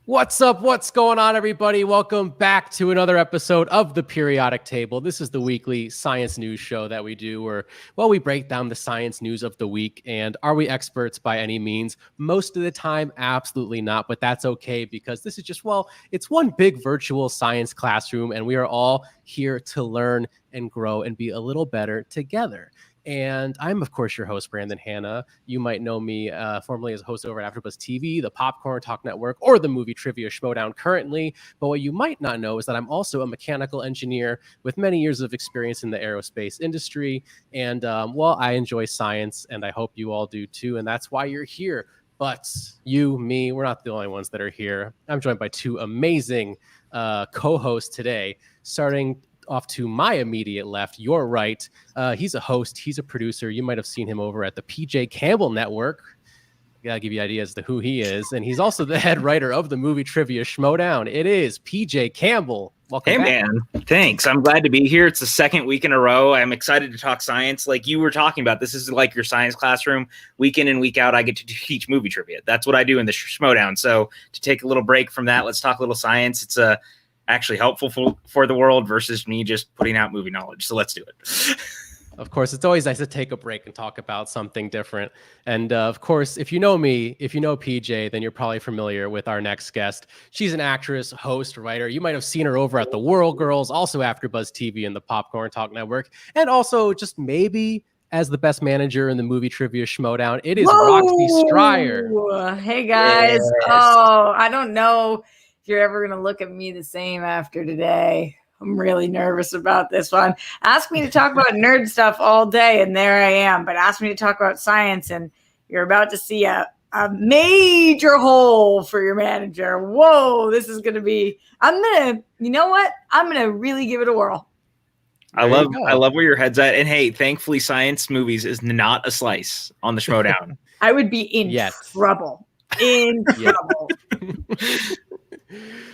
What's up? What's going on, everybody? Welcome back to another episode of the Periodic Table. This is the weekly science news show that we do where, we break down the science news of the week. And are we experts by any means? Most of the time, absolutely not. But that's okay because this is just, it's one big virtual science classroom and we are all here to learn and grow and be a little better together. And I'm, of course, your host, Brandon Hanna. You might know me formerly as a host over at AfterBuzz TV, the Popcorn Talk Network, or the movie trivia Schmoedown currently. But what you might not know is that I'm also a mechanical engineer with many years of experience in the aerospace industry. And, I enjoy science, and I hope you all do too. And that's why you're here. But you, me, we're not the only ones that are here. I'm joined by two amazing co-hosts today, starting off to my immediate left, your right. He's a host. He's a producer. You might have seen him over at the Campbell Network. I gotta give you ideas as to who he is. And he's also the head writer of the movie trivia Schmoedown. It is Campbell. Welcome back. Man. Thanks. I'm glad to be here. It's the second week in a row. I'm excited to talk science. Like you were talking about, this is like your science classroom. Week in and week out, I get to teach movie trivia. That's what I do in the Schmoedown. So to take a little break from that, let's talk a little science. It's actually helpful for the world versus me just putting out movie knowledge. So let's do it. Of course, it's always nice to take a break and talk about something different. And of course, if you know me, if you know PJ, then you're probably familiar with our next guest. She's an actress, host, writer. You might have seen her over at the Whirl Girls, also AfterBuzz TV and the Popcorn Talk Network, and also just maybe as the best manager in the movie trivia Schmoedown. It is Roxy Striar. Hey guys. Yes. Oh, I don't know if you're ever going to look at me the same after today. I'm really nervous about this one. Ask me to talk about nerd stuff all day, and there I am. But ask me to talk about science, and you're about to see a major hole for your manager. Whoa, this is going to be, you know what? I'm going to really give it a whirl. I love where your head's at. And hey, thankfully, science movies is not a slice on the Schmoedown. I would be in trouble. In trouble.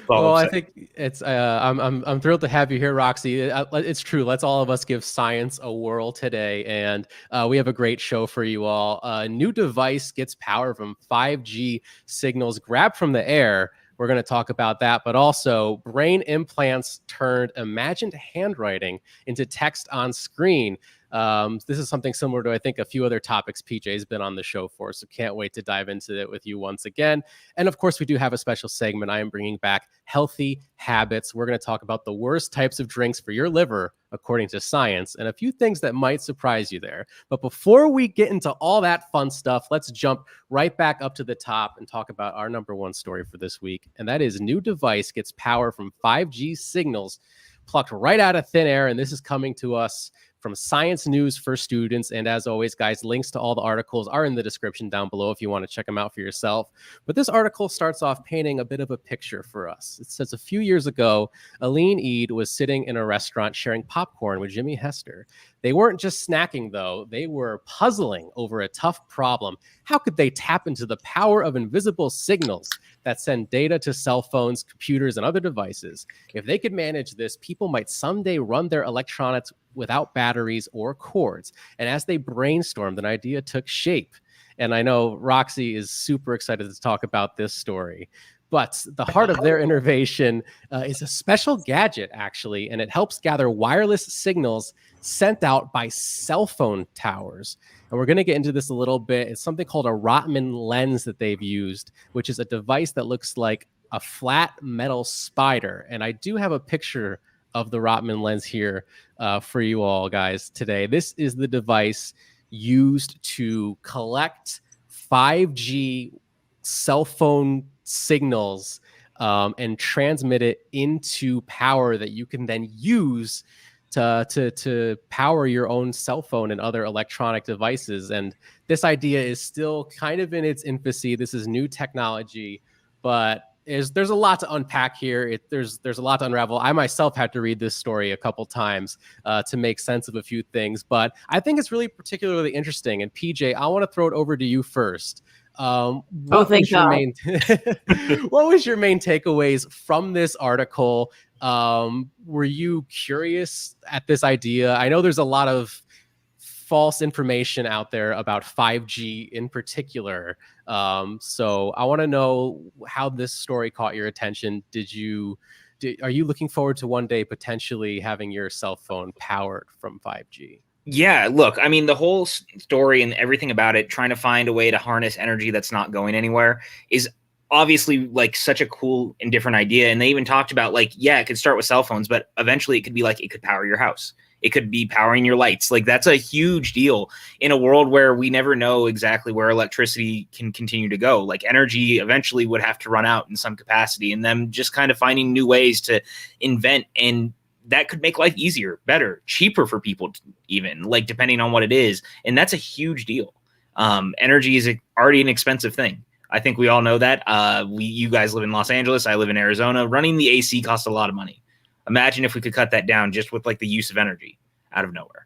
Well, I think it's I'm thrilled to have you here, Roxy. It's true. Let's all of us give science a whirl today, and we have a great show for you all. A new device gets power from 5G signals grabbed from the air. We're going to talk about that, but also brain implants turned imagined handwriting into text on screen. This is something similar to, I think, a few other topics PJ's been on the show for, so can't wait to dive into it with you once again. And of course, we do have a special segment. I am bringing back healthy habits. We're going to talk about the worst types of drinks for your liver, according to science, and a few things that might surprise you there. But before we get into all that fun stuff, let's jump right back up to the top and talk about our number one story for this week. And that is new device gets power from 5G signals plucked right out of thin air. And this is coming to us from Science News for Students. And as always, guys, links to all the articles are in the description down below if you want to check them out for yourself. But this article starts off painting a bit of a picture for us. It says a few years ago, Aline Eid was sitting in a restaurant sharing popcorn with Jimmy Hester. They weren't just snacking, though. They were puzzling over a tough problem. How could they tap into the power of invisible signals that send data to cell phones, computers, and other devices? If they could manage this, people might someday run their electronics without batteries or cords. And as they brainstormed, an idea took shape. And I know Roxy is super excited to talk about this story. But the heart of their innovation is a special gadget, actually, and it helps gather wireless signals sent out by cell phone towers. And we're going to get into this a little bit. It's something called a Rotman Lens that they've used, which is a device that looks like a flat metal spider. And I do have a picture of the Rotman Lens here for you all, guys, today. This is the device used to collect 5G cell phone signals and transmit it into power that you can then use to power your own cell phone and other electronic devices. And this idea is still kind of in its infancy. This is new technology, but there's a lot to unpack here. There's a lot to unravel. I myself had to read this story a couple times to make sense of a few things, but I think it's really particularly interesting. And PJ, I want to throw it over to you first. What was your main takeaways from this article? Were you curious at this idea? I know there's a lot of false information out there about 5G in particular. So I want to know how this story caught your attention. Are you looking forward to one day potentially having your cell phone powered from 5G? Yeah, look, I mean, the whole story and everything about it, trying to find a way to harness energy that's not going anywhere, is obviously like such a cool and different idea. And they even talked about like, yeah, it could start with cell phones, but eventually it could be like, it could power your house. It could be powering your lights. Like, that's a huge deal in a world where we never know exactly where electricity can continue to go. Like, energy eventually would have to run out in some capacity, and them just kind of finding new ways to invent, and that could make life easier, better, cheaper for people, even, like, depending on what it is. And that's a huge deal. Energy is already an expensive thing. I think we all know that. You guys live in Los Angeles. I live in Arizona. Running the AC costs a lot of money. Imagine if we could cut that down just with like the use of energy out of nowhere.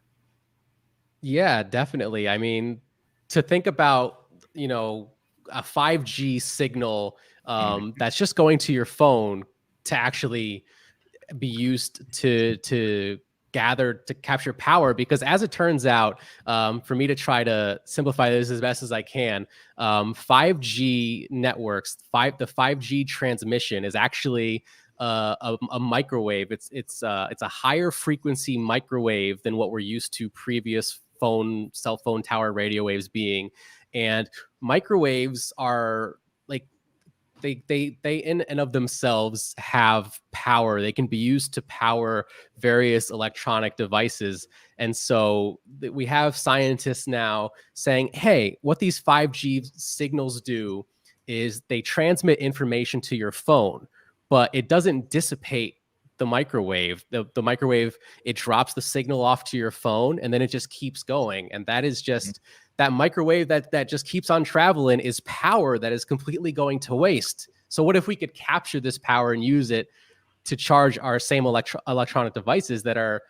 Yeah, definitely. I mean, to think about, a 5G signal that's just going to your phone to actually be used to capture power, because as it turns out, for me to try to simplify this as best as I can, 5G networks, the 5G transmission is actually a microwave. It's a higher frequency microwave than what we're used to previous cell phone tower radio waves being. And microwaves are like, they in and of themselves have power. They can be used to power various electronic devices. And so we have scientists now saying, hey, what these 5G signals do is they transmit information to your phone, but it doesn't dissipate the microwave. The microwave, it drops the signal off to your phone, and then it just keeps going. And that is just that microwave that just keeps on traveling is power that is completely going to waste. So what if we could capture this power and use it to charge our same electronic devices that are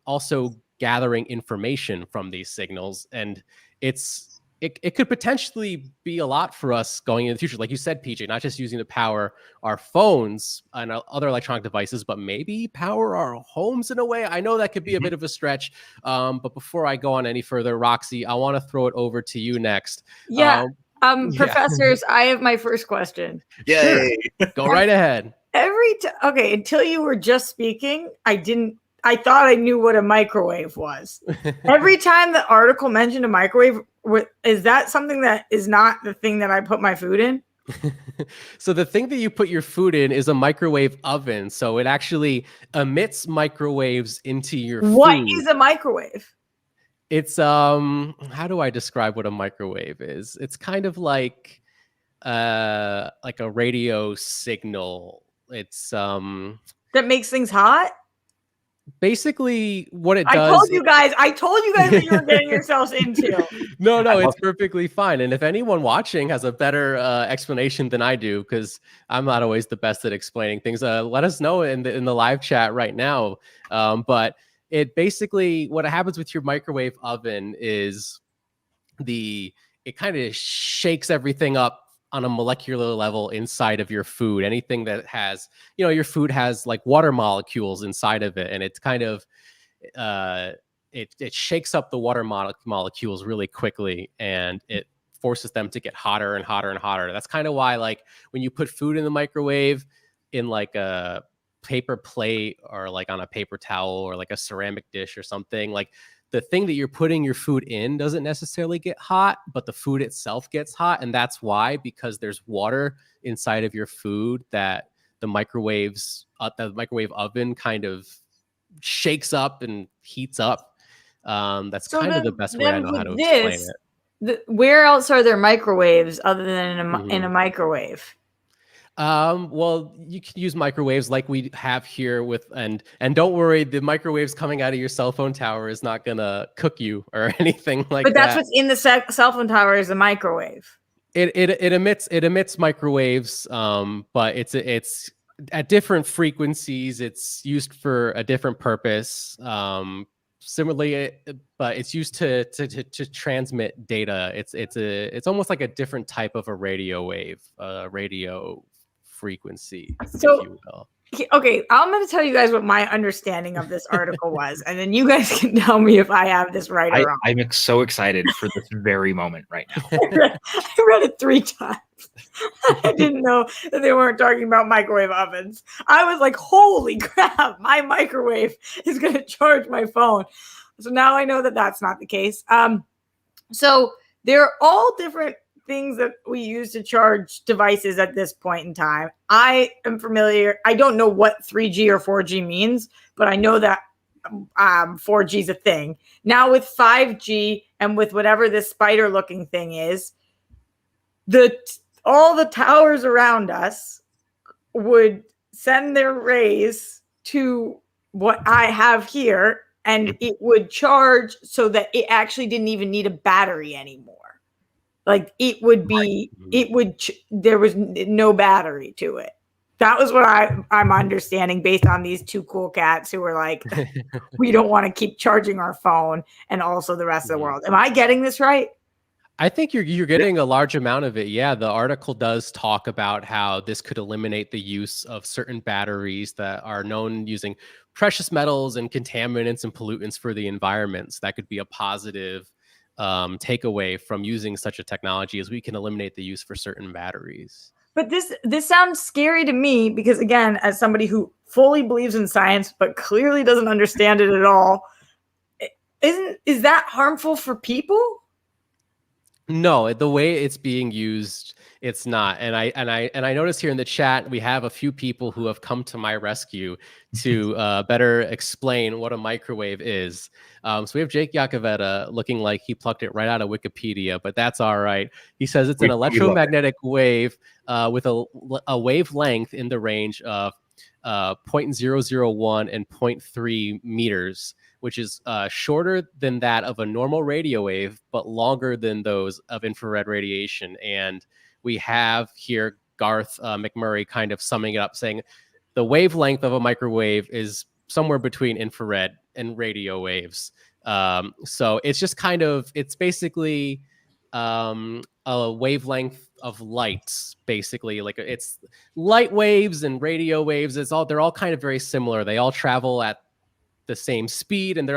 also gathering information from these signals? And it could potentially be a lot for us going in the future. Like you said, PJ, not just using to power our phones and other electronic devices, but maybe power our homes in a way. I know that could be a bit of a stretch. But before I go on any further, Roxy, I want to throw it over to you next. Yeah. Professors, I have my first question. Sure. Go right ahead. Until you were just speaking, I thought I knew what a microwave was. Every time the article mentioned a microwave, is that something that is not the thing that I put my food in? So the thing that you put your food in is a microwave oven. So it actually emits microwaves into your food. What is a microwave? It's how do I describe what a microwave is? It's kind of like a radio signal. It's that makes things hot. Basically, what it does. I told you guys what you were getting yourselves into. No, it's perfectly fine. And if anyone watching has a better explanation than I do, because I'm not always the best at explaining things, let us know in the live chat right now. But it basically, what happens with your microwave oven is it kind of shakes everything up on a molecular level inside of your food. Anything that has, your food has like water molecules inside of it, and it's kind of it shakes up the water molecules really quickly, and it forces them to get hotter and hotter and hotter. That's kind of why, like, when you put food in the microwave in like a paper plate or like on a paper towel or like a ceramic dish or something, like, the thing that you're putting your food in doesn't necessarily get hot, but the food itself gets hot. And that's why, because there's water inside of your food that the microwave oven kind of shakes up and heats up. That's kind of the best way I know how to explain it. Where else are there microwaves other than in a microwave? Well, you can use microwaves like we have here and don't worry, the microwaves coming out of your cell phone tower is not gonna cook you or anything like that. But that's what's in the cell phone tower is a microwave. It emits microwaves, but it's at different frequencies. It's used for a different purpose. Similarly, but it's used to transmit data. It's almost like a different type of a radio wave, radio frequency, if you will. Okay, I'm going to tell you guys what my understanding of this article was, and then you guys can tell me if I have this right or wrong. I'm so excited for this very moment right now. I read it 3 times. I didn't know that they weren't talking about microwave ovens. I was like, holy crap, my microwave is going to charge my phone. So now I know that that's not the case. So they're all different things that we use to charge devices at this point in time. I am familiar. I don't know what 3G or 4G means, but I know that 4G is a thing. Now with 5G and with whatever this spider looking thing is, all the towers around us would send their rays to what I have here, and it would charge so that it actually didn't even need a battery anymore. Like it would be, there was no battery to it. That was what I'm understanding based on these 2 cool cats who were like, we don't want to keep charging our phone and also the rest of the world. Am I getting this right? I think you're getting a large amount of it. Yeah, the article does talk about how this could eliminate the use of certain batteries that are known using precious metals and contaminants and pollutants for the environment. So that could be a positive takeaway from using such a technology, as we can eliminate the use for certain batteries. But this sounds scary to me because, again, as somebody who fully believes in science but clearly doesn't understand it at all, is that harmful for people? No, the way it's being used, it's not. And I noticed here in the chat, we have a few people who have come to my rescue to better explain what a microwave is. So we have Jake Yacovetta looking like he plucked it right out of Wikipedia, but that's all right. He says it's an electromagnetic wave with a wavelength in the range of 0.001 and 0.3 meters, which is shorter than that of a normal radio wave, but longer than those of infrared radiation. And we have here Garth McMurray kind of summing it up, saying the wavelength of a microwave is somewhere between infrared and radio waves. So it's just it's basically a wavelength of light, basically. Like it's light waves and radio waves. They're all kind of very similar. They all travel at the same speed, and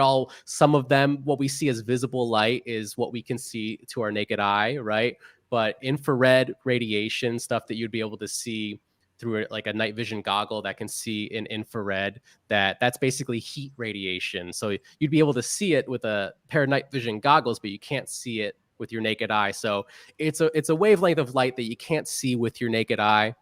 some of them, what we see as visible light is what we can see to our naked eye, right? But infrared radiation, stuff that you'd be able to see through like a night vision goggle that can see in infrared, that's basically heat radiation. So you'd be able to see it with a pair of night vision goggles, but you can't see it with your naked eye. So it's a wavelength of light that you can't see with your naked eye.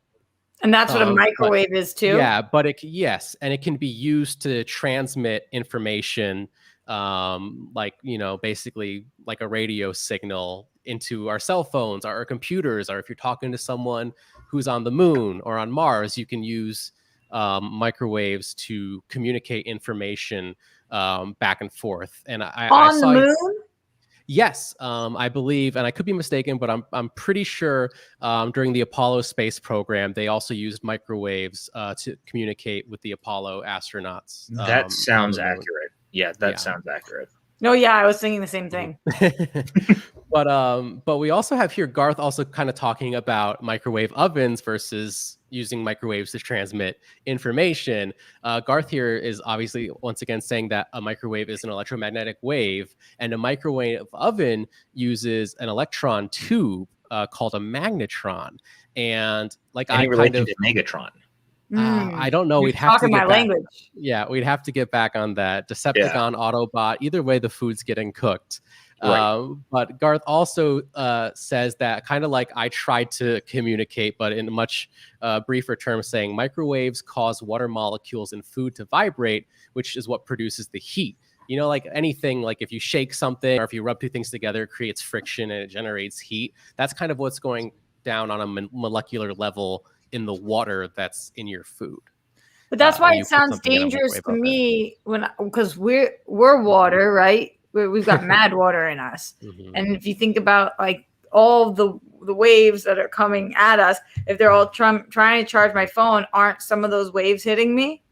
And that's what a microwave is too? Yeah, but yes, and it can be used to transmit information, basically like a radio signal into our cell phones, our computers, or if you're talking to someone who's on the moon or on Mars, you can use microwaves to communicate information back and forth. And I saw the moon? Yes, I believe, and I could be mistaken, but I'm pretty sure during the Apollo space program, they also used microwaves to communicate with the Apollo astronauts. That sounds accurate. Yeah, that sounds accurate. No, yeah, I was thinking the same thing. But we also have here Garth also kind of talking about microwave ovens versus using microwaves to transmit information. Garth here is obviously once again saying that a microwave is an electromagnetic wave, and a microwave oven uses an electron tube called a magnetron. And like Any relation to Megatron? I don't know. We'd have to get back. Language. Yeah, we'd have to get back on that. Decepticon, Autobot. Either way, the food's getting cooked. Right. But Garth also says that kind of like I tried to communicate, but in a much briefer terms, saying microwaves cause water molecules in food to vibrate, which is what produces the heat. You know, like anything, like if you shake something or if you rub two things together, it creates friction and it generates heat. That's kind of what's going down on a molecular level in the water that's in your food. But that's why it sounds dangerous to me because we're water, right? We've got mad water in us. Mm-hmm. And if you think about like all the waves that are coming at us, if they're all trying to charge my phone, aren't some of those waves hitting me?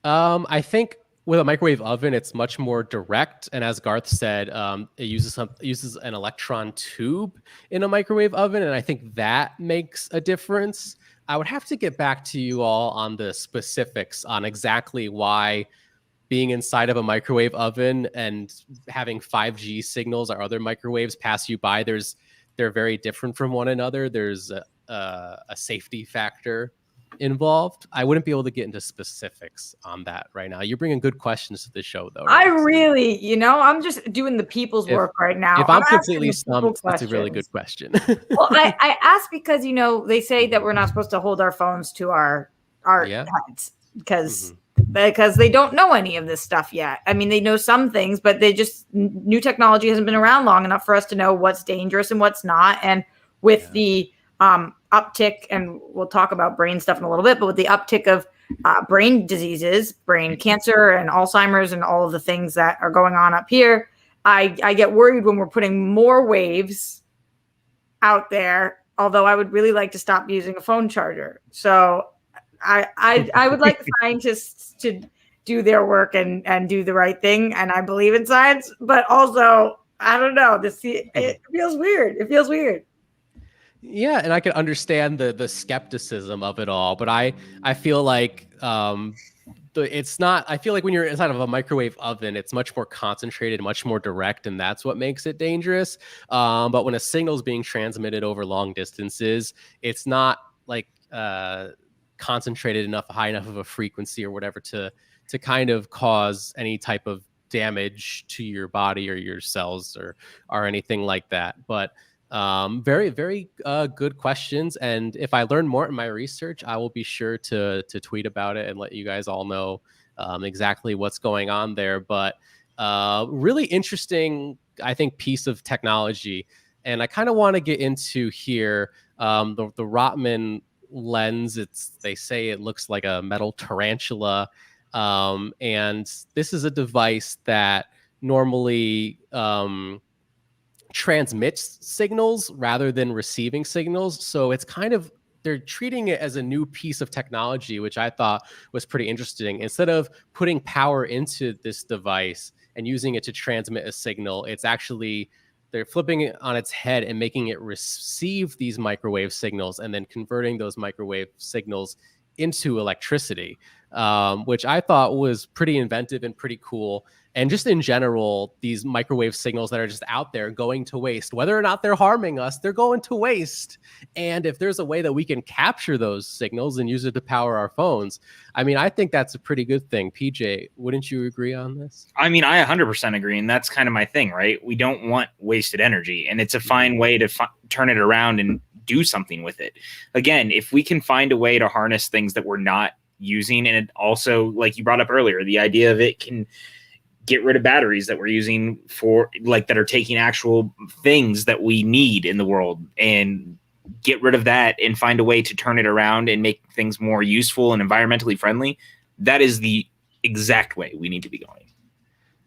I think with a microwave oven, it's much more direct, and as Garth said, it uses an electron tube in a microwave oven, and I think that makes a difference. I would have to get back to you all on the specifics on exactly why being inside of a microwave oven and having 5G signals or other microwaves pass you by, they're very different from one another. There's a safety factor involved. I wouldn't be able to get into specifics on that right now. You're bringing good questions to the show, though. I Roxy. really, I'm just doing the people's work right now. If I'm completely stumped, that's a really good question. Well, I asked because, they say that we're not supposed to hold our phones to our heads because they don't know any of this stuff yet. I mean, they know some things, but new technology hasn't been around long enough for us to know what's dangerous and what's not. And with the uptick, and we'll talk about brain stuff in a little bit, but with the uptick of brain diseases, brain cancer and Alzheimer's and all of the things that are going on up here, I get worried when we're putting more waves out there, although I would really like to stop using a phone charger. So I would like scientists to do their work and do the right thing. And I believe in science, but also, I don't know, it feels weird. It feels weird. Yeah, and I can understand the skepticism of it all, but I feel like it's not. I feel like when you're inside of a microwave oven, it's much more concentrated, much more direct, and that's what makes it dangerous. But when a signal is being transmitted over long distances, it's not like concentrated enough, high enough of a frequency or whatever to kind of cause any type of damage to your body or your cells or anything like that. But very, very good questions. And if I learn more in my research, I will be sure to tweet about it and let you guys all know exactly what's going on there. But really interesting, I think, piece of technology. And I kind of want to get into here the Rotman Lens. They say it looks like a metal tarantula. And this is a device that normally transmits signals rather than receiving signals. So it's kind of, they're treating it as a new piece of technology, which I thought was pretty interesting. Instead of putting power into this device and using it to transmit a signal, it's actually, they're flipping it on its head and making it receive these microwave signals and then converting those microwave signals into electricity, which I thought was pretty inventive and pretty cool. And just in general, these microwave signals that are just out there going to waste, whether or not they're harming us, they're going to waste. And if there's a way that we can capture those signals and use it to power our phones, I mean, I think that's a pretty good thing. PJ, wouldn't you agree on this? I mean, I 100% agree. And that's kind of my thing, right? We don't want wasted energy. And it's a fine way to turn it around and do something with it. Again, if we can find a way to harness things that we're not using, and it also, like you brought up earlier, the idea of it can get rid of batteries that we're using for, like, that are taking actual things that we need in the world, and get rid of that and find a way to turn it around and make things more useful and environmentally friendly. That is the exact way we need to be going.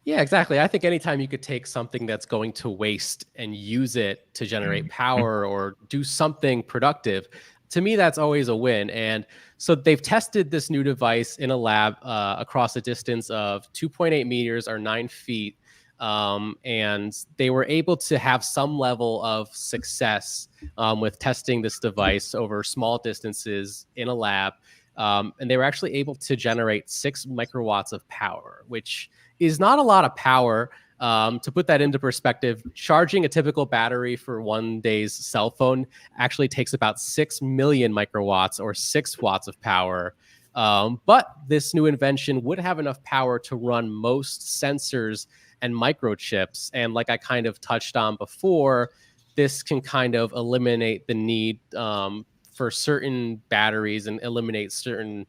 Yeah, exactly. I think anytime you could take something that's going to waste and use it to generate power or do something productive, to me, that's always a win. And so they've tested this new device in a lab across a distance of 2.8 meters or 9 feet. And they were able to have some level of success with testing this device over small distances in a lab. And they were actually able to generate 6 microwatts of power, which is not a lot of power. To put that into perspective, charging a typical battery for one day's cell phone actually takes about 6 million microwatts or 6 watts of power. But this new invention would have enough power to run most sensors and microchips. And like I kind of touched on before, this can kind of eliminate the need for certain batteries and eliminate certain,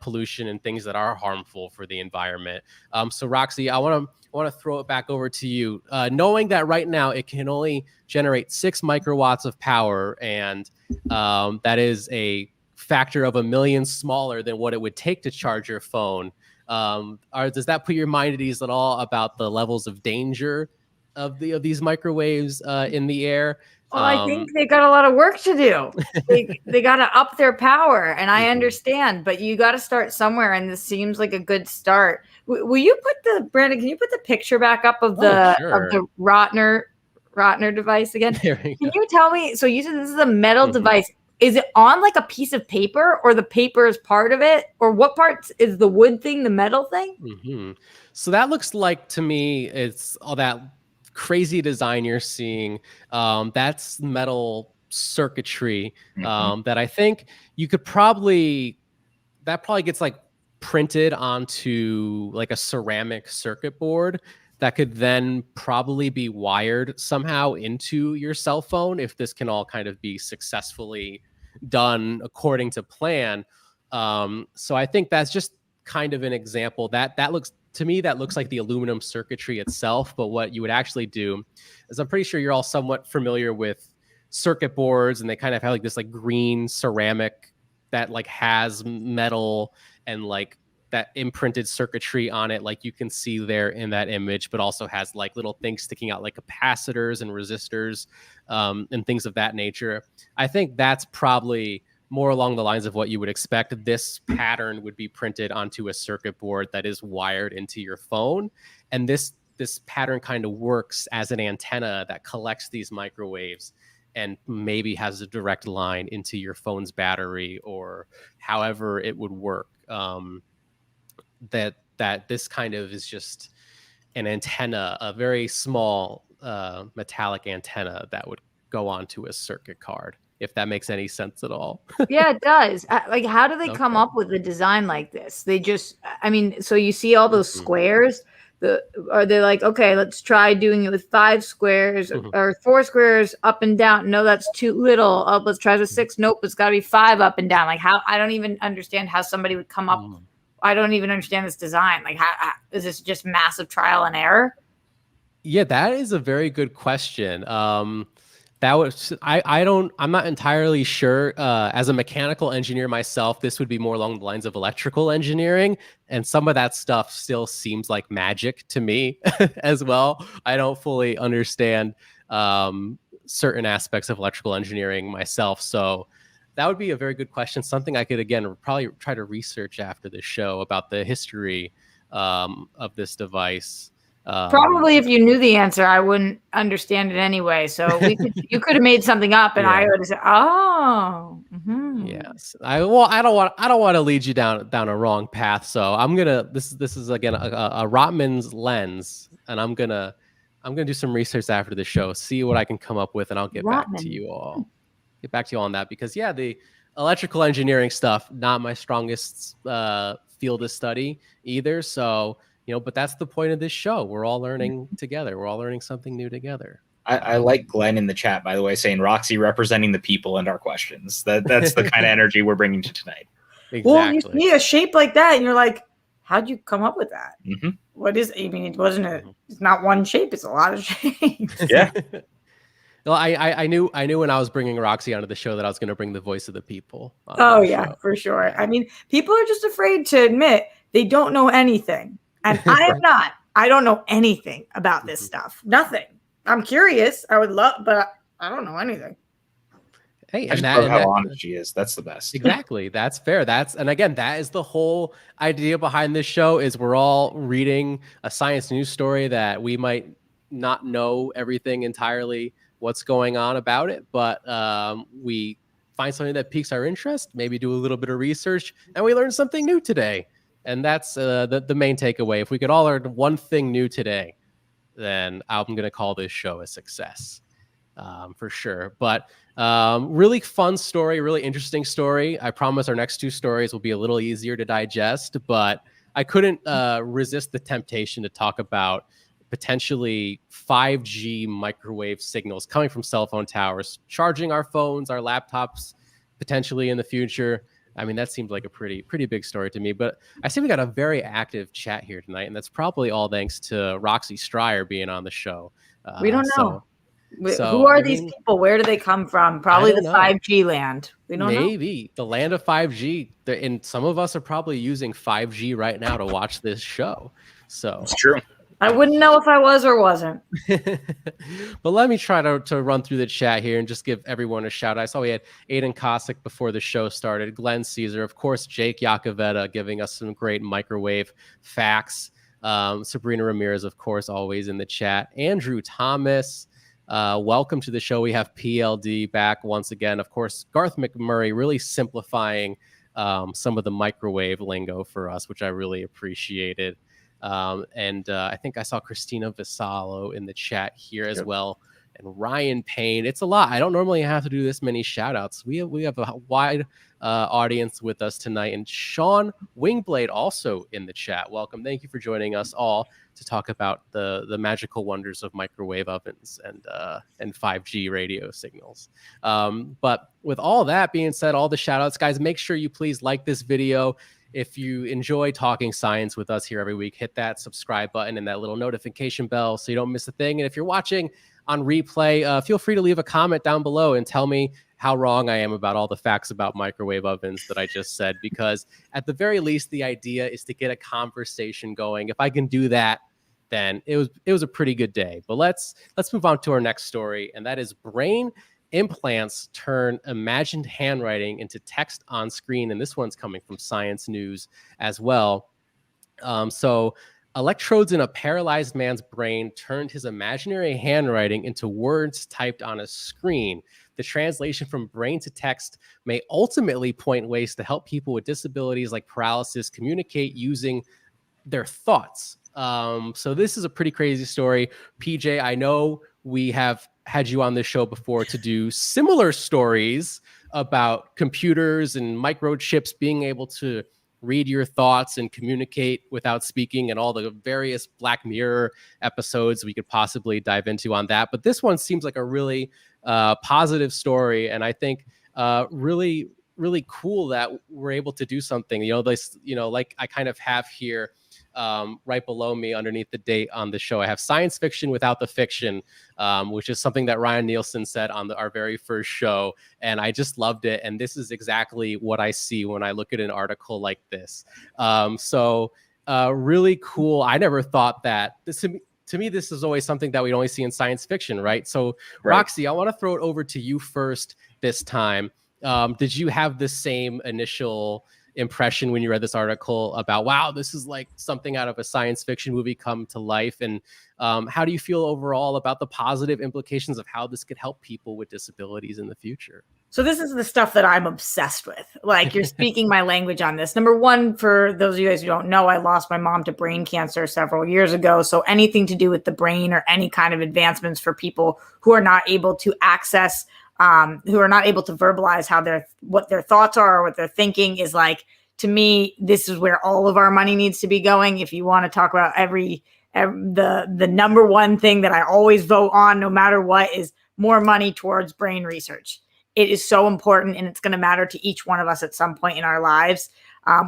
pollution and things that are harmful for the environment. So Roxy, I want to throw it back over to you. Knowing that right now it can only generate 6 microwatts of power, and that is a factor of 1 million smaller than what it would take to charge your phone. Does that put your mind at ease at all about the levels of danger of these microwaves in the air? Well, I think they got a lot of work to do. They got to up their power, and I understand, but you got to start somewhere, and this seems like a good start. Will you put Brandon? Can you put the picture back up of the Rotner device again? Can you tell me? So you said this is a metal device. Is it on like a piece of paper, or the paper is part of it, or what part is the wood thing, the metal thing? So that looks like, to me, it's all that crazy design you're seeing. That's metal circuitry that I think you could probably gets like printed onto like a ceramic circuit board that could then probably be wired somehow into your cell phone if this can all kind of be successfully done according to plan. So I think that's just kind of an example that looks, to me, that looks like the aluminum circuitry itself. But what you would actually do is, I'm pretty sure you're all somewhat familiar with circuit boards, and they kind of have like this like green ceramic that like has metal and like that imprinted circuitry on it, like you can see there in that image, but also has like little things sticking out like capacitors and resistors and things of that nature. I think that's probably more along the lines of what you would expect. This pattern would be printed onto a circuit board that is wired into your phone. And this pattern kind of works as an antenna that collects these microwaves and maybe has a direct line into your phone's battery, or however it would work. That this kind of is just an antenna, a very small metallic antenna that would go onto a circuit card, if that makes any sense at all. Yeah, it does. Like, how do they come up with a design like this? They just, I mean, so you see all those squares. Are they like, okay, let's try doing it with 5 squares or 4 squares up and down? No, that's too little. Oh, let's try with 6. Nope, it's got to be 5 up and down. Like, how? I don't even understand how somebody would come up. I don't even understand this design. Like, how is this just massive trial and error? Yeah, that is a very good question. I'm not entirely sure. As a mechanical engineer myself, this would be more along the lines of electrical engineering. And some of that stuff still seems like magic to me as well. I don't fully understand certain aspects of electrical engineering myself. So that would be a very good question. Something I could, again, probably try to research after this show about the history of this device. Probably if you knew the answer, I wouldn't understand it anyway. So you could have made something up, and I would have said, "Oh, yes." I don't want to lead you down a wrong path. So I'm gonna this is again a Rotman Lens, and I'm gonna do some research after the show, see what I can come up with, and I'll get back to you all. Get back to you on that, because the electrical engineering stuff, not my strongest field of study either. So. But that's the point of this show. We're all learning together. We're all learning something new together. I like Glenn in the chat, by the way, saying Roxy representing the people and our questions. That's the kind of energy we're bringing to tonight. Exactly. Well, you see a shape like that, and you're like, how'd you come up with that? What is, I mean, it's not one shape. It's a lot of shapes. Yeah. Well, I knew when I was bringing Roxy onto the show that I was going to bring the voice of the people. Oh, yeah, for sure. I mean, people are just afraid to admit they don't know anything. And I am not. I don't know anything about this stuff. Nothing. I'm curious. I would love, but I don't know anything. Hey, and love how honest she is. That's the best. Exactly. That's fair. And again, that is the whole idea behind this show, is we're all reading a science news story that we might not know everything entirely what's going on about it, but we find something that piques our interest, maybe do a little bit of research, and we learn something new today. And that's the main takeaway. If we could all learn one thing new today, then I'm going to call this show a success for sure. But really fun story, really interesting story. I promise our next 2 stories will be a little easier to digest, but I couldn't resist the temptation to talk about potentially 5G microwave signals coming from cell phone towers, charging our phones, our laptops, potentially in the future. I mean, that seems like a pretty big story to me, but I see we got a very active chat here tonight, and that's probably all thanks to Roxy Striar being on the show. We don't know. Who are these people? Where do they come from? Probably the 5G land. We don't know. Maybe the land of 5G. And some of us are probably using 5G right now to watch this show. So it's true. I wouldn't know if I was or wasn't. But let me try to run through the chat here and just give everyone a shout out. I saw we had Aiden Kosick before the show started, Glenn Caesar, of course, Jake Yakavetta giving us some great microwave facts. Sabrina Ramirez, of course, always in the chat. Andrew Thomas, welcome to the show. We have PLD back once again. Of course, Garth McMurray really simplifying some of the microwave lingo for us, which I really appreciated. And I think I saw Christina Vassallo in the chat here as well. And Ryan Payne. It's a lot. I don't normally have to do this many shout outs. We have a wide audience with us tonight. And Sean Wingblade also in the chat. Welcome. Thank you for joining us all to talk about the magical wonders of microwave ovens and 5G radio signals. But with all that being said, all the shout outs, guys, make sure you please like this video. If you enjoy talking science with us here every week, hit that subscribe button and that little notification bell so you don't miss a thing. And if you're watching on replay, feel free to leave a comment down below and tell me how wrong I am about all the facts about microwave ovens that I just said, because at the very least, the idea is to get a conversation going. If I can do that, then it was a pretty good day. But let's move on to our next story, and that is brain implants turn imagined handwriting into text on screen. And this one's coming from Science News as well. So electrodes in a paralyzed man's brain turned his imaginary handwriting into words typed on a screen. The translation from brain to text may ultimately point ways to help people with disabilities like paralysis communicate using their thoughts. So this is a pretty crazy story. PJ, I know we have had you on this show before to do similar stories about computers and microchips being able to read your thoughts and communicate without speaking, and all the various Black Mirror episodes we could possibly dive into on that. But this one seems like a really positive story, and I think really, really cool that we're able to do something. Like I kind of have here right below me underneath the date on the show, I have science fiction without the fiction, which is something that Ryan Nielsen said on our very first show. And I just loved it. And this is exactly what I see when I look at an article like this. So really cool. I never thought that to me, this is always something that we'd only see in science fiction, right? So right. Roxy, I want to throw it over to you first this time. Did you have the same initial impression when you read this article about, wow, this is like something out of a science fiction movie come to life? And how do you feel overall about the positive implications of how this could help people with disabilities in the future? So this is the stuff that I'm obsessed with. Like, you're speaking my language on this. Number one, for those of you guys who don't know, I lost my mom to brain cancer several years ago. So anything to do with the brain or any kind of advancements for people who are not able to access, who are not able to verbalize what their thoughts are or what they're thinking is like, to me, this is where all of our money needs to be going. If you want to talk about the number one thing that I always vote on, no matter what, is more money towards brain research. It is so important, and it's going to matter to each one of us at some point in our lives,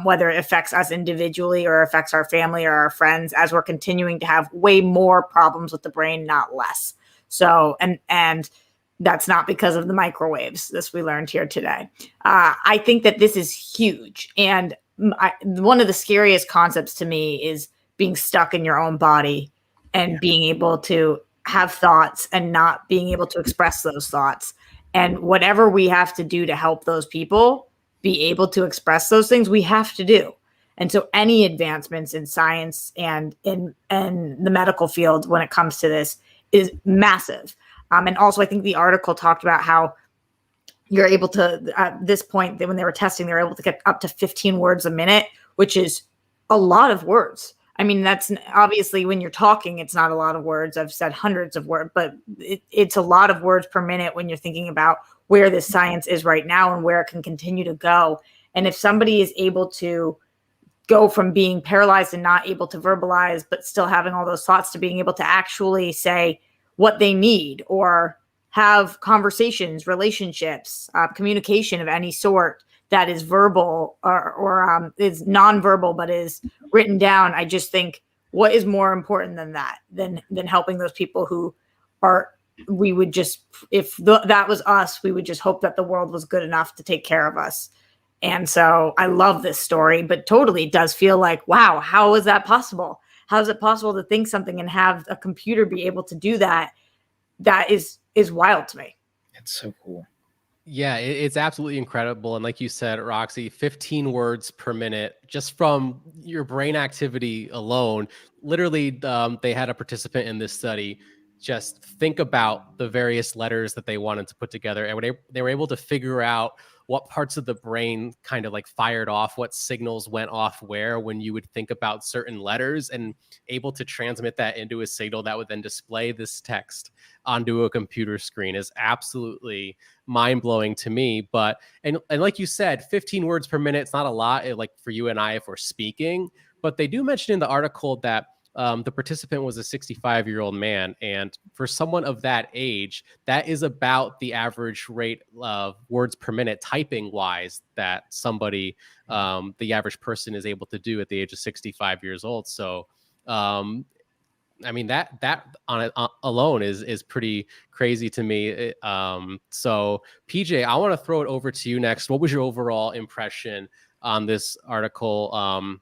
whether it affects us individually or affects our family or our friends, as we're continuing to have way more problems with the brain, not less. So, and that's not because of the microwaves. This we learned here today. I think that this is huge. And one of the scariest concepts to me is being stuck in your own body and being able to have thoughts and not being able to express those thoughts. And whatever we have to do to help those people be able to express those things, we have to do. And so any advancements in science and in the medical field when it comes to this is massive. And also, I think the article talked about how you're able to, at this point, when they were testing, they were able to get up to 15 words a minute, which is a lot of words. I mean, that's obviously when you're talking, it's not a lot of words. I've said hundreds of words, but it's a lot of words per minute when you're thinking about where this science is right now and where it can continue to go. And if somebody is able to go from being paralyzed and not able to verbalize, but still having all those thoughts, to being able to actually say what they need or have conversations, relationships, communication of any sort that is verbal or is nonverbal but is written down. I just think, what is more important than that, than helping those people who are, we would just, if that was us, we would just hope that the world was good enough to take care of us. And so I love this story, but totally it does feel like, wow, how is that possible? how is it possible to think something and have a computer be able to do that? That is wild to me. It's so cool. Yeah, it's absolutely incredible. And like you said, Roxy, 15 words per minute just from your brain activity alone. Literally, they had a participant in this study just think about the various letters that they wanted to put together. And they were able to figure out what parts of the brain kind of like fired off, what signals went off where when you would think about certain letters, and able to transmit that into a signal that would then display this text onto a computer screen is absolutely mind-blowing to me. But and like you said, 15 words per minute, it's not a lot, like for you and I if we're speaking, but they do mention in the article that the participant was a 65-year-old man, and for someone of that age, that is about the average rate of words per minute typing wise that somebody, the average person, is able to do at the age of 65 years old. So I mean, that on it alone is pretty crazy to me. So PJ, I want to throw it over to you next. What was your overall impression on this article?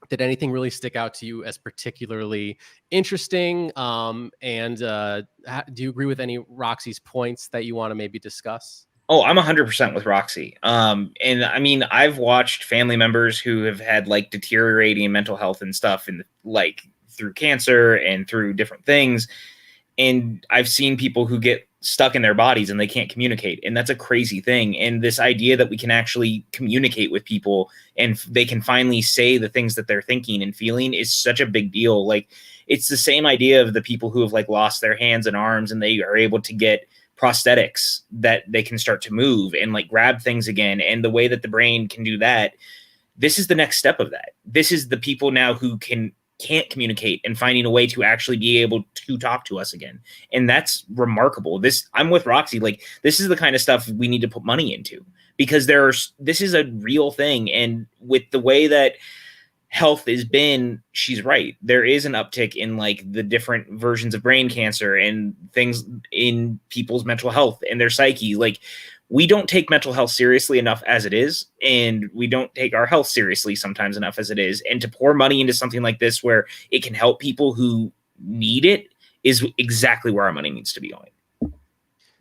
Did anything really stick out to you as particularly interesting? And do you agree with any Roxy's points that you want to maybe discuss? Oh, I'm 100% with Roxy. And I mean, I've watched family members who have had like deteriorating mental health and stuff, and like through cancer and through different things. And I've seen people who get stuck in their bodies and they can't communicate. And that's a crazy thing. And this idea that we can actually communicate with people and they can finally say the things that they're thinking and feeling is such a big deal. Like, it's the same idea of the people who have like lost their hands and arms and they are able to get prosthetics that they can start to move and like grab things again. And the way that the brain can do that, this is the next step of that. This is the people now who can't communicate and finding a way to actually be able to talk to us again. And that's remarkable. I'm with Roxy. Like, this is the kind of stuff we need to put money into, because this is a real thing. And with the way that health has been, she's right. There is an uptick in like the different versions of brain cancer and things in people's mental health and their psyche. Like, we don't take mental health seriously enough as it is, and we don't take our health seriously sometimes enough as it is. And to pour money into something like this where it can help people who need it is exactly where our money needs to be going.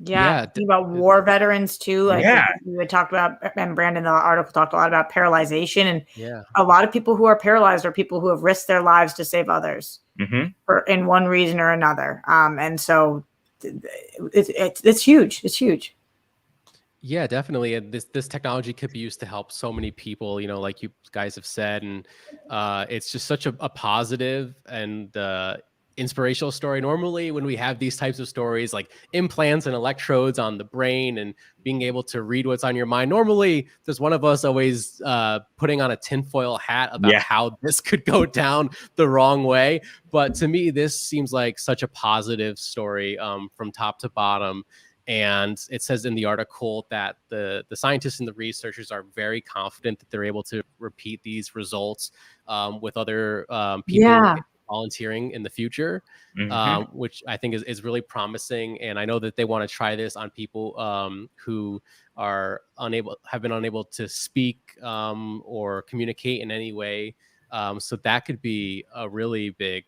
Yeah. Think about war veterans too. Like we would talk about, and Brandon, the article talked a lot about paralyzation, and a lot of people who are paralyzed are people who have risked their lives to save others for in one reason or another. And so it's huge. It's huge. Yeah, definitely. And this technology could be used to help so many people, you know, like you guys have said. And it's just such a positive and inspirational story. Normally, when we have these types of stories, like implants and electrodes on the brain and being able to read what's on your mind, normally there's one of us always putting on a tinfoil hat about how this could go down the wrong way. But to me, this seems like such a positive story from top to bottom. And it says in the article that the scientists and the researchers are very confident that they're able to repeat these results with other people volunteering in the future, which I think is really promising. And I know that they want to try this on people who have been unable to speak or communicate in any way. So that could be a really big,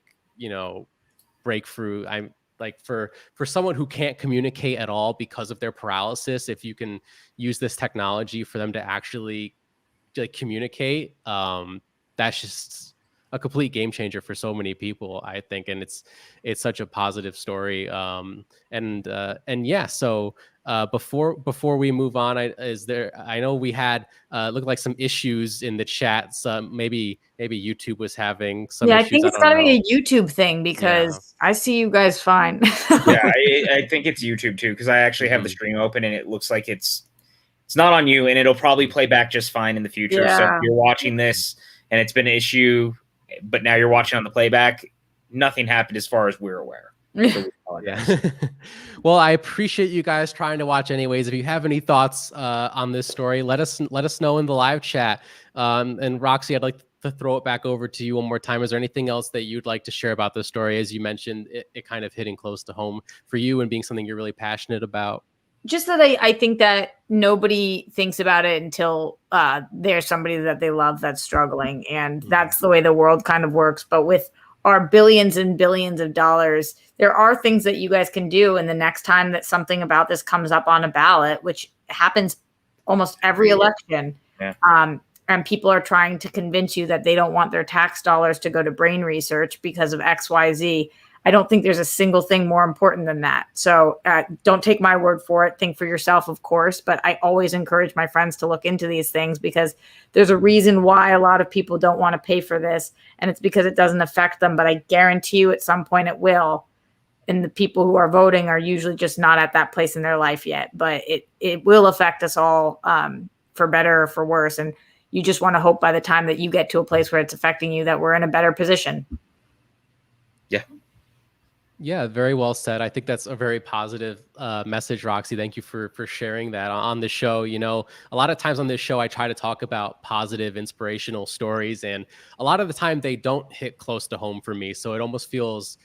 breakthrough. Like for someone who can't communicate at all because of their paralysis, if you can use this technology for them to actually like communicate, that's just a complete game changer for so many people, I think. And it's such a positive story. So before we move on, I know we had looked like some issues in the chat. Maybe YouTube was having some issues. I think it's gotta be a YouTube thing, because I see you guys fine. I think it's YouTube too, because I actually have the stream open and it looks like it's not on you, and it'll probably play back just fine in the future. So if you're watching this and it's been an issue, but now you're watching on the playback, nothing happened as far as we're aware. So Well, I appreciate you guys trying to watch anyways. If you have any thoughts on this story, let us know in the live chat. And Roxy, I'd like to throw it back over to you one more time. Is there anything else that you'd like to share about this story? As you mentioned, it kind of hitting close to home for you and being something you're really passionate about. Just that I think that nobody thinks about it until there's somebody that they love that's struggling. And that's the way the world kind of works. But with are billions and billions of dollars. There are things that you guys can do. And the next time that something about this comes up on a ballot, which happens almost every election, and people are trying to convince you that they don't want their tax dollars to go to brain research because of XYZ. I don't think there's a single thing more important than that. So don't take my word for it. Think for yourself, of course. But I always encourage my friends to look into these things because there's a reason why a lot of people don't want to pay for this. And it's because it doesn't affect them. But I guarantee you at some point it will. And the people who are voting are usually just not at that place in their life yet. But it will affect us all for better or for worse. And you just want to hope by the time that you get to a place where it's affecting you that we're in a better position. Yeah. Yeah, very well said. I think that's a very positive message, Roxy. Thank you for sharing that on the show. You know, a lot of times on this show, I try to talk about positive, inspirational stories, and a lot of the time they don't hit close to home for me. So it almost feels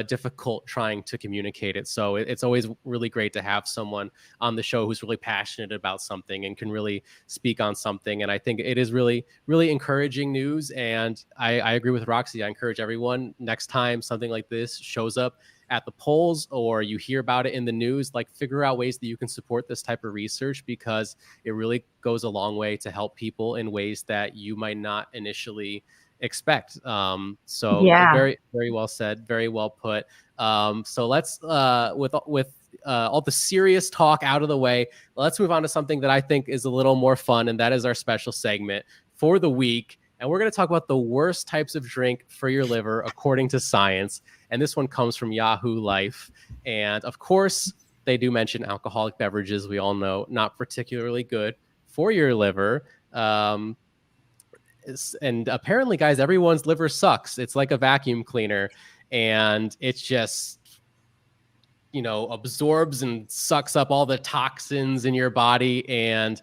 difficult trying to communicate it. So it's always really great to have someone on the show who's really passionate about something and can really speak on something. And I think it is really, really encouraging news. And I agree with Roxy. I encourage everyone, next time something like this shows up at the polls or you hear about it in the news, like figure out ways that you can support this type of research, because it really goes a long way to help people in ways that you might not initially expect. So Yeah. very, very well said, very well put. So let's with all the serious talk out of the way, let's move on to something that I think is a little more fun, and that is our special segment for the week. And we're going to talk about the worst types of drink for your liver according to science. And this one comes from Yahoo Life. And of course, they do mention alcoholic beverages. We all know not particularly good for your liver. And apparently, guys, everyone's liver sucks. It's like a vacuum cleaner, and it's just, you know, absorbs and sucks up all the toxins in your body, and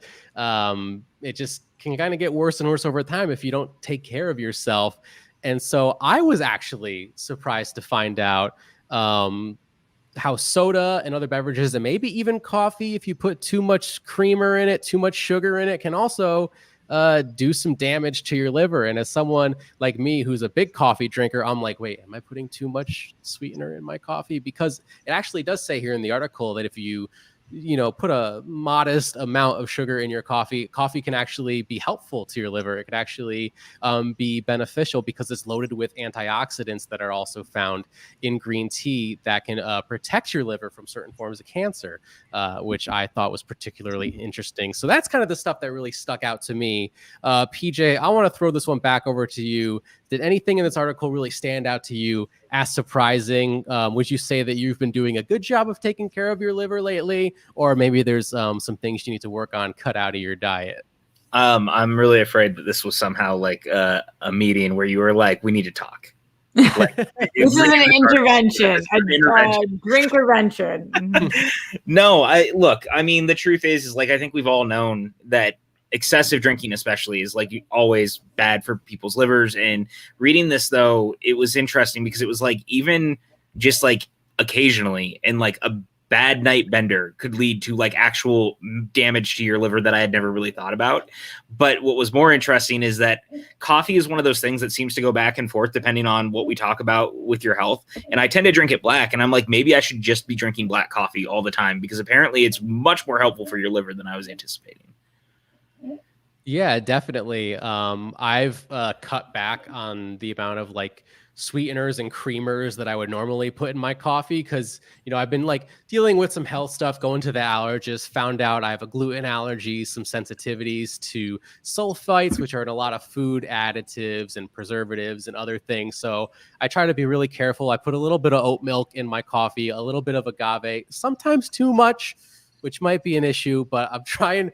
it just can kind of get worse and worse over time if you don't take care of yourself. And so I was actually surprised to find out how soda and other beverages, and maybe even coffee, if you put too much creamer in it, too much sugar in it, can also do some damage to your liver. And as someone like me who's a big coffee drinker, I'm like, wait, am I putting too much sweetener in my coffee? Because it actually does say here in the article that if you put a modest amount of sugar in your coffee can actually be helpful to your liver. It could actually be beneficial because it's loaded with antioxidants that are also found in green tea that can protect your liver from certain forms of cancer, which I thought was particularly interesting. So that's kind of the stuff that really stuck out to me. PJ, I want to throw this one back over to you. Did anything in this article really stand out to you as surprising? Would you say that you've been doing a good job of taking care of your liver lately? Or maybe there's some things you need to work on, cut out of your diet? I'm really afraid that this was somehow like a meeting where you were like, we need to talk. Like, this is an intervention, a drink intervention. No, I mean, the truth is like, I think we've all known that excessive drinking especially is like always bad for people's livers. And reading this though, it was interesting because it was like, even just like occasionally and like a bad night bender could lead to like actual damage to your liver that I had never really thought about. But what was more interesting is that coffee is one of those things that seems to go back and forth depending on what we talk about with your health. And I tend to drink it black, and I'm like, maybe I should just be drinking black coffee all the time because apparently it's much more helpful for your liver than I was anticipating. Yeah, definitely. I've cut back on the amount of like sweeteners and creamers that I would normally put in my coffee because, I've been like dealing with some health stuff, going to the allergist, found out I have a gluten allergy, some sensitivities to sulfites, which are in a lot of food additives and preservatives and other things. So I try to be really careful. I put a little bit of oat milk in my coffee, a little bit of agave, sometimes too much, which might be an issue, but I'm trying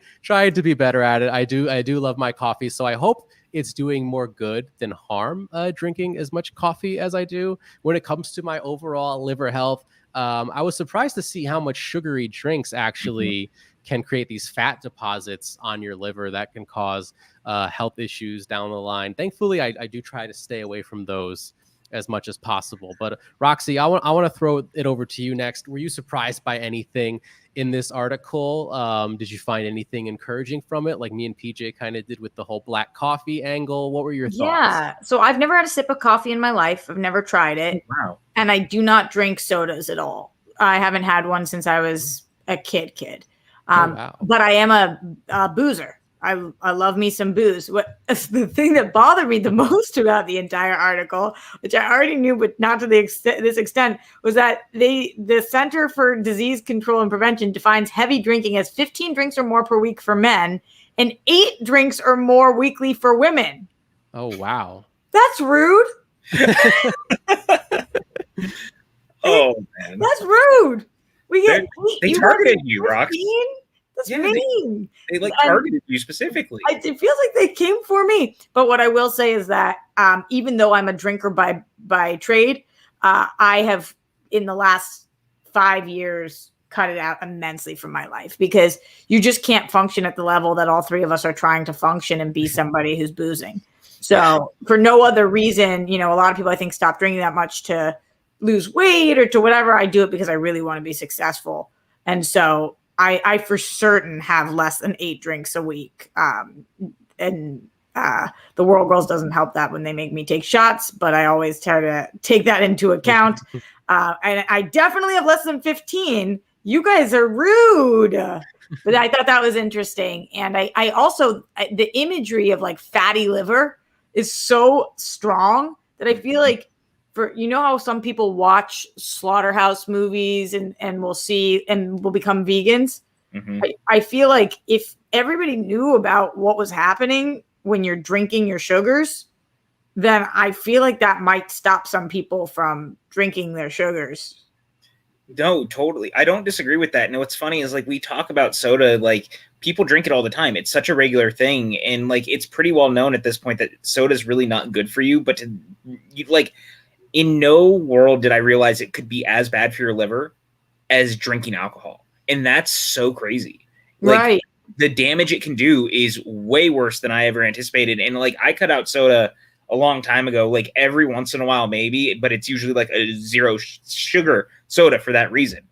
to be better at it. I do love my coffee, so I hope it's doing more good than harm drinking as much coffee as I do. When it comes to my overall liver health, I was surprised to see how much sugary drinks actually can create these fat deposits on your liver that can cause health issues down the line. Thankfully, I do try to stay away from those as much as possible. But Roxy, I want to throw it over to you next. Were you surprised by anything in this article. Did you find anything encouraging from it, like me and PJ kind of did with the whole black coffee angle? What were your thoughts? Yeah. So I've never had a sip of coffee in my life. I've never tried it. Wow. And I do not drink sodas at all. I haven't had one since I was a kid. Wow. But I am a boozer. I love me some booze. The thing that bothered me the most about the entire article, which I already knew, but not to this extent, was that the Center for Disease Control and Prevention defines heavy drinking as 15 drinks or more per week for men and 8 drinks or more weekly for women. Oh, wow. That's rude. Oh, man. That's rude. They targeted you, Rox. That's Yeah, mean. They targeted you specifically. It feels like they came for me. But what I will say is that even though I'm a drinker by trade, I have in the last 5 years cut it out immensely from my life, because you just can't function at the level that all 3 of us are trying to function and be somebody who's boozing. So for no other reason, a lot of people I think stop drinking that much to lose weight or to whatever. I do it because I really want to be successful. And so I for certain have less than 8 drinks a week. And the Whirl Girls doesn't help that when they make me take shots, but I always try to take that into account. And I definitely have less than 15. You guys are rude. But I thought that was interesting. And I also, the imagery of like fatty liver is so strong that I feel like, how some people watch slaughterhouse movies and will become vegans. Mm-hmm. I feel like if everybody knew about what was happening when you're drinking your sugars, then I feel like that might stop some people from drinking their sugars. No, totally. I don't disagree with that. No, what's funny is like we talk about soda, like people drink it all the time. It's such a regular thing. And like it's pretty well known at this point that soda is really not good for you. But in no world did I realize it could be as bad for your liver as drinking alcohol. And that's so crazy. Right. The damage it can do is way worse than I ever anticipated. And like I cut out soda a long time ago, like every once in a while, maybe, but it's usually like a 0 sugar soda for that reason.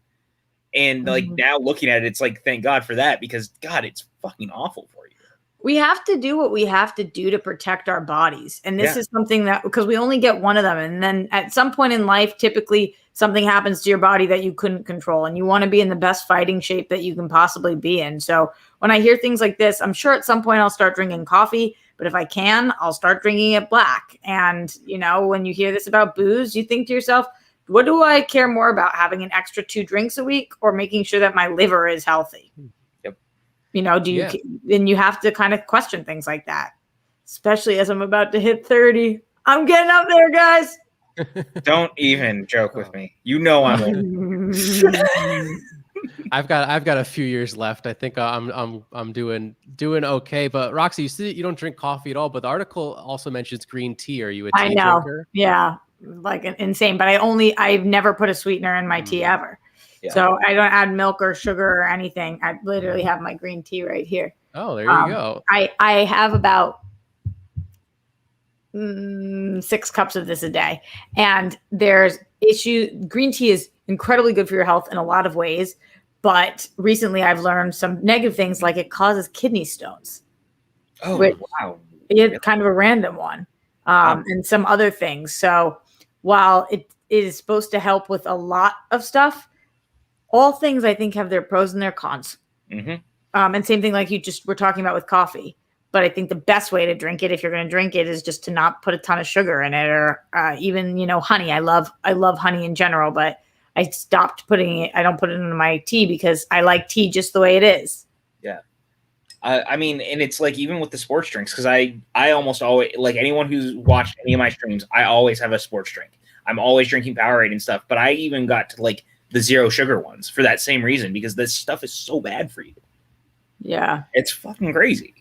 And like now looking at it, it's like, thank God for that, because God, it's fucking awful for you. We have to do what we have to do to protect our bodies. And this is something that, because we only get one of them. And then at some point in life, typically something happens to your body that you couldn't control. And you want to be in the best fighting shape that you can possibly be in. So when I hear things like this, I'm sure at some point I'll start drinking coffee. But if I can, I'll start drinking it black. And, when you hear this about booze, you think to yourself, what do I care more about, having an extra 2 drinks a week or making sure that my liver is healthy? Then you have to kind of question things like that, especially as I'm about to hit 30. I'm getting up there, guys. Don't even joke with me. I'm I've got a few years left. I think I'm doing okay. But Roxy, you see, you don't drink coffee at all. But the article also mentions green tea. Are you a tea drinker? Yeah, like insane. But I've never put a sweetener in my tea ever. Yeah. So I don't add milk or sugar or anything. I literally have my green tea right here. Oh, there you go. I have about 6 cups of this a day. And there's green tea is incredibly good for your health in a lot of ways. But recently I've learned some negative things, like it causes kidney stones. Oh, wow. It's kind of a random one. And some other things. So while it is supposed to help with a lot of stuff, all things I think have their pros and their cons. Mm-hmm. And same thing like you just were talking about with coffee. But I think the best way to drink it, if you're going to drink it, is just to not put a ton of sugar in it, or even, honey. I love honey in general, but I stopped putting it. I don't put it in my tea because I like tea just the way it is. Yeah. I mean, and it's like even with the sports drinks, because I almost always, like anyone who's watched any of my streams, I always have a sports drink. I'm always drinking Powerade and stuff, but I even got to like the 0 sugar ones for that same reason, because this stuff is so bad for you. Yeah. It's fucking crazy.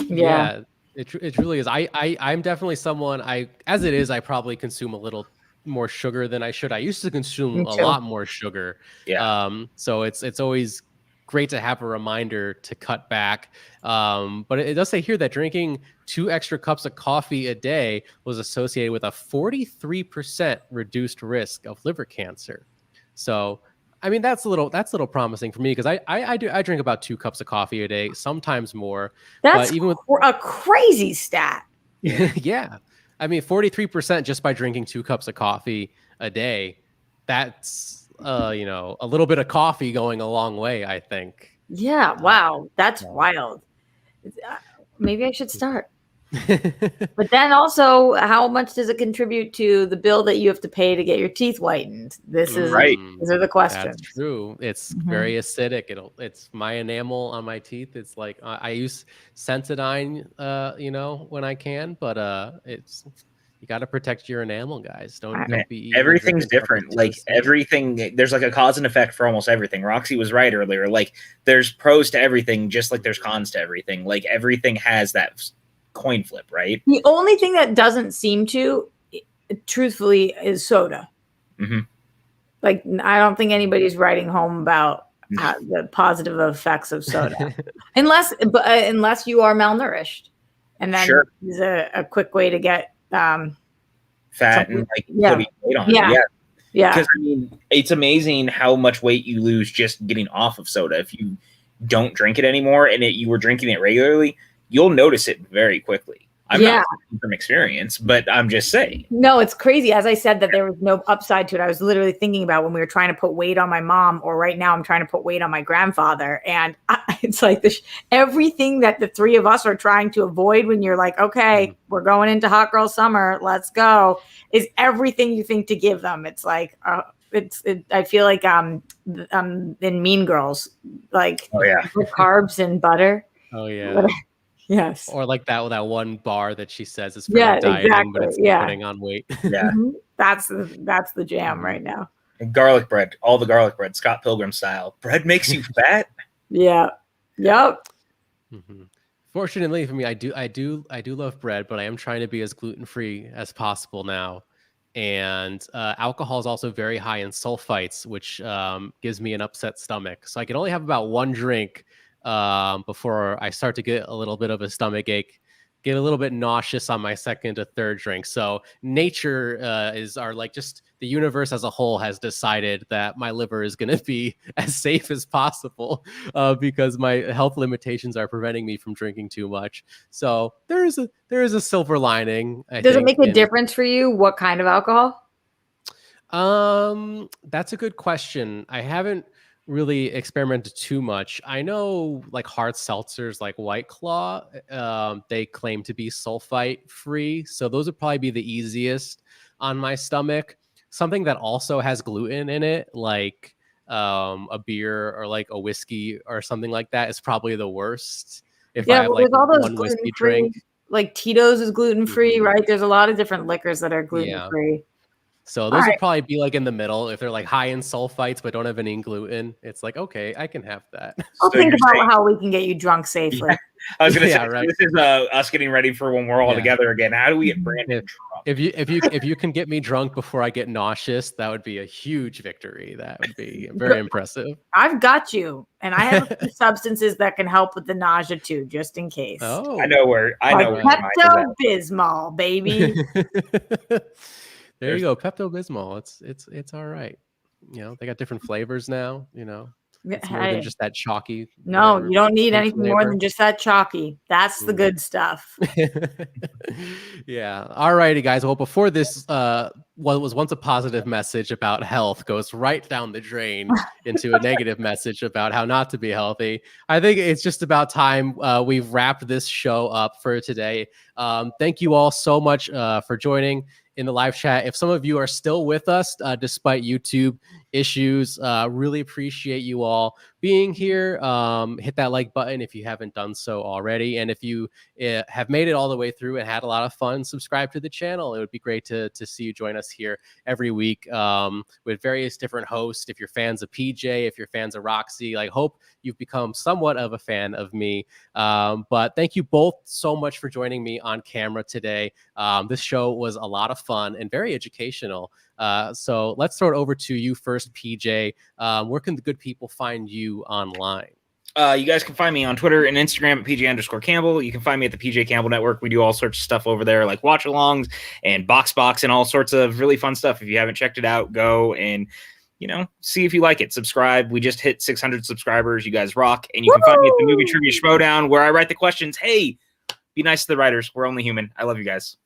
Yeah. It really is. I'm definitely someone, as it is, I probably consume a little more sugar than I should. I used to consume a lot more sugar. Yeah. So it's always great to have a reminder to cut back. But it does say here that drinking 2 extra cups of coffee a day was associated with a 43% reduced risk of liver cancer. So I mean, that's a little promising for me because I drink about 2 cups of coffee a day, sometimes more. That's But even with a crazy stat. yeah, I mean, 43% just by drinking 2 cups of coffee a day. That's a little bit of coffee going a long way, I think. Yeah. Wow. That's wild. Maybe I should start. But then also, how much does it contribute to the bill that you have to pay to get your teeth whitened? These are the questions. That's true. It's very acidic. It's my enamel on my teeth. It's like I use Sensodyne, when I can, but you got to protect your enamel, guys. Don't be everything's different. Like everything, there's like a cause and effect for almost everything. Roxy was right earlier. Like there's pros to everything, just like there's cons to everything. Like everything has that coin flip, right? The only thing that doesn't seem to, truthfully, is soda. Like I don't think anybody's writing home about the positive effects of soda, unless you are malnourished, and then is a quick way to get fat and like putting weight on it. Yeah. Because I mean, it's amazing how much weight you lose just getting off of soda. If you don't drink it anymore and you were drinking it regularly, you'll notice it very quickly. I'm not speaking from experience, but I'm just saying. No, it's crazy. As I said, that there was no upside to it. I was literally thinking about when we were trying to put weight on my mom, or right now I'm trying to put weight on my grandfather. And it's like everything that the three of us are trying to avoid when you're like, okay, we're going into hot girl summer, let's go, is everything you think to give them. It's like, I feel like in Mean Girls, like carbs and butter. Oh yeah. Yes. Or like that one bar that she says is for dieting, but it's putting on weight. Yeah. That's the jam right now. And garlic bread, all the garlic bread, Scott Pilgrim style. Bread makes you fat. Yeah. Yep. Fortunately for me, I do love bread, but I am trying to be as gluten-free as possible now. And alcohol is also very high in sulfites, which gives me an upset stomach. So I can only have about 1 drink before I start to get a little bit of a stomach ache, get a little bit nauseous on my second or third drink. So nature just the universe as a whole has decided that my liver is going to be as safe as possible because my health limitations are preventing me from drinking too much. So there is a silver lining. Does it make a difference for you what kind of alcohol? That's a good question. I haven't really experimented too much. I know like hard seltzers like White Claw, they claim to be sulfite free. So those would probably be the easiest on my stomach. Something that also has gluten in it, like a beer or like a whiskey or something like that, is probably the worst. If I have like all those one whiskey drink. Like Tito's is gluten free, right? There's a lot of different liquors that are gluten free. So those would probably be like in the middle. If they're like high in sulfites but don't have any gluten, it's like, okay, I can have that. I'll think about how we can get you drunk safely. Yeah. I was going to say, this is us getting ready for when we're all together again. How do we get Brandon drunk? If you can get me drunk before I get nauseous, that would be a huge victory. That would be very impressive. I've got you, and I have substances that can help with the nausea too, just in case. Oh, I know where Pepto-Bismol, baby. There you go, Pepto-Bismol. It's all right. They got different flavors now. It's more than just that chalky. No, you don't need anything more than just that chalky. That's the good stuff. Yeah. All righty, guys. Well, before this, what was once a positive message about health goes right down the drain into a negative message about how not to be healthy, I think it's just about time we've wrapped this show up for today. Thank you all so much for joining in the live chat. If some of you are still with us despite YouTube issues, really appreciate you all being here. Hit that like button if you haven't done so already, and if you have made it all the way through and had a lot of fun, subscribe to the channel. It would be great to see you join us here every week with various different hosts. If you're fans of PJ, if you're fans of Roxy, hope you've become somewhat of a fan of me. But thank you both so much for joining me on camera today. This show was a lot of fun and very educational. So let's throw it over to you first, PJ. Where can the good people find you online? You guys can find me on Twitter and Instagram at PJ_Campbell. You can find me at the PJ Campbell Network. We do all sorts of stuff over there, like watch-alongs and box and all sorts of really fun stuff. If you haven't checked it out, go and see if you like it. Subscribe. We just hit 600 subscribers. You guys rock. And you can find me at the Movie Trivia Schmoedown, where I write the questions. Hey, be nice to the writers. We're only human. I love you guys.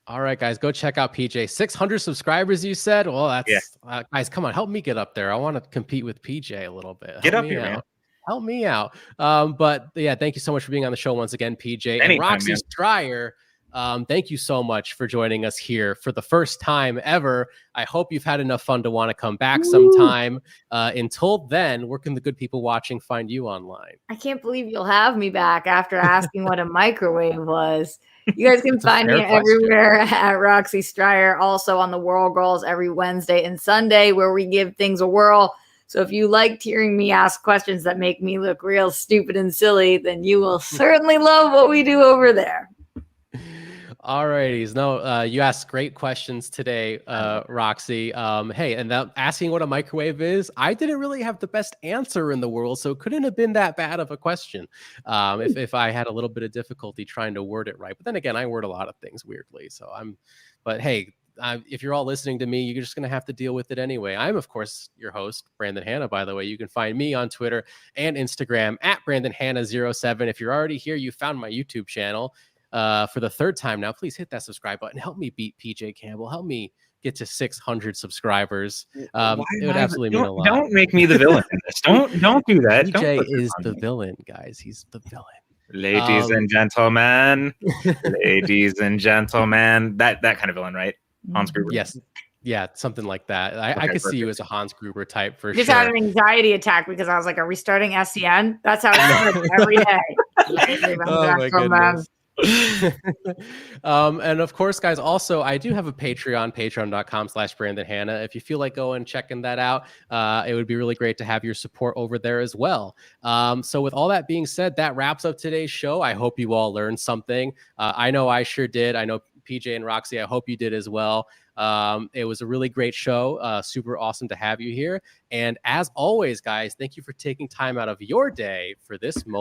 All right, guys, go check out PJ. 600 subscribers, you said? Well, that's guys, come on, help me get up there. I want to compete with PJ a little bit. Get up here, man. Help me out. But yeah, thank you so much for being on the show once again, PJ. Anytime, and Roxy Striar, thank you so much for joining us here for the first time ever. I hope you've had enough fun to want to come back sometime. Until then, where can the good people watching find you online? I can't believe you'll have me back after asking what a microwave was. You guys can find me everywhere at Roxy Striar, also on the Whirl Girls every Wednesday and Sunday, where we give things a whirl. So if you liked hearing me ask questions that make me look real stupid and silly, then you will certainly love what we do over there. Alrighties. No, you asked great questions today, Roxy. Hey, and that asking what a microwave is, I didn't really have the best answer in the world, so it couldn't have been that bad of a question if I had a little bit of difficulty trying to word it right. But then again, I word a lot of things weirdly, so but hey, if you're all listening to me, you're just going to have to deal with it anyway. I'm, of course, your host, Brandon Hanna, by the way. You can find me on Twitter and Instagram at BrandonHanna07. If you're already here, you found my YouTube channel. For the third time now, please hit that subscribe button. Help me beat PJ Campbell. Help me get to 600 subscribers. It would absolutely mean a lot. Don't make me the villain in this. Don't do that. PJ is the villain, guys. He's the villain. Ladies and gentlemen. Ladies and gentlemen. That kind of villain, right? Hans Gruber. Yes. Yeah, something like that. I could see you as a Hans Gruber type for sure. Just had an anxiety attack because I was like, are we starting SCN? That's how it starts every day. Oh my goodness. And of course, guys, also I do have a patreon.com/Brandon Hanna. If you feel like going and checking that out, it would be really great to have your support over there as well. So with all that being said, that wraps up today's show. I hope you all learned something. I know I sure did. I know PJ and Roxy, I hope you did as well. It was a really great show. Super awesome to have you here. And as always, guys, thank you for taking time out of your day for this moment.